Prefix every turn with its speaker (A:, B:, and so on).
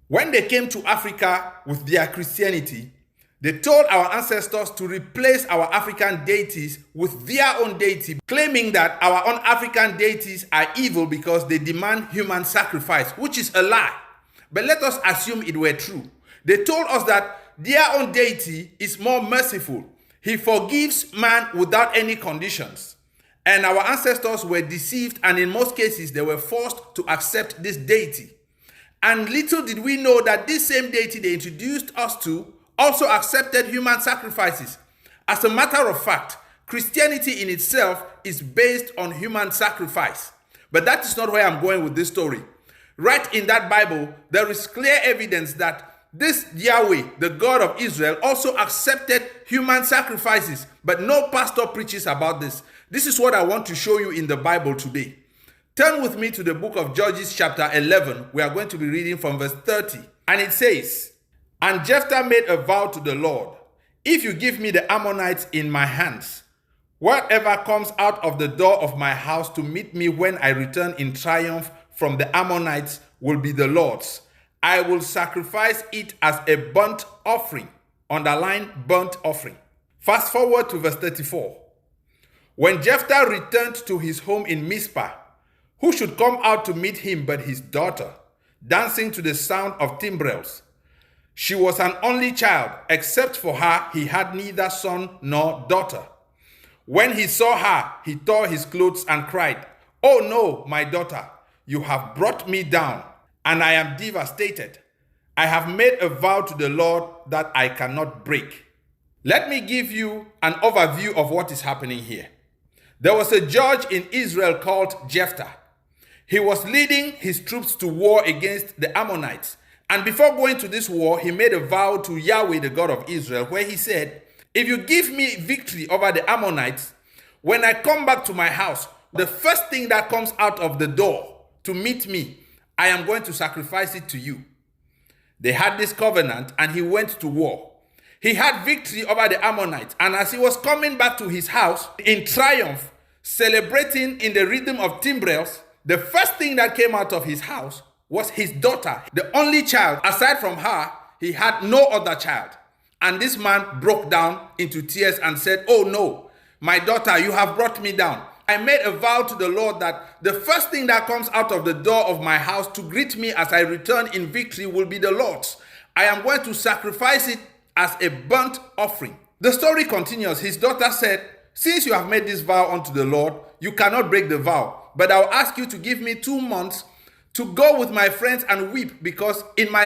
A: When they came to Africa with their Christianity, they told our ancestors to replace our African deities with their own deity, claiming that our own African deities are evil because they demand human sacrifice, which is a lie. But let us assume it were true. They told us that their own deity is more merciful. He forgives man without any conditions. And our ancestors were deceived, and in most cases, they were forced to accept this deity. And little did we know that this same deity they introduced us to also accepted human sacrifices. As a matter of fact, Christianity in itself is based on human sacrifice. But that is not where I'm going with this story. Right in that Bible, there is clear evidence that this Yahweh, the God of Israel, also accepted human sacrifices. But no pastor preaches about this. This is what I want to show you in the Bible today. Turn with me to the book of Judges chapter 11. We are going to be reading from verse 30. And it says, "And Jephthah made a vow to the Lord, if you give me the Ammonites in my hands, whatever comes out of the door of my house to meet me when I return in triumph from the Ammonites will be the Lord's. I will sacrifice it as a burnt offering." Underline burnt offering. Fast forward to verse 34. "When Jephthah returned to his home in Mizpah, who should come out to meet him but his daughter, dancing to the sound of timbrels? She was an only child. Except for her, he had neither son nor daughter. When he saw her, he tore his clothes and cried, 'Oh no, my daughter, you have brought me down, and I am devastated. I have made a vow to the Lord that I cannot break.'" Let me give you an overview of what is happening here. There was a judge in Israel called Jephthah. He was leading his troops to war against the Ammonites. And before going to this war, he made a vow to Yahweh, the God of Israel, where he said, "If you give me victory over the Ammonites, when I come back to my house, the first thing that comes out of the door to meet me, I am going to sacrifice it to you." They had this covenant, and he went to war. He had victory over the Ammonites, and as he was coming back to his house in triumph, celebrating in the rhythm of timbrels, the first thing that came out of his house was his daughter, the only child. Aside from her, he had no other child. And this man broke down into tears and said, "Oh no, my daughter, you have brought me down. I made a vow to the Lord that the first thing that comes out of the door of my house to greet me as I return in victory will be the Lord's. I am going to sacrifice it as a burnt offering." The story continues. His daughter said, "Since you have made this vow unto the Lord, you cannot break the vow. But I'll ask you to give me 2 months to go with my friends and weep, because in my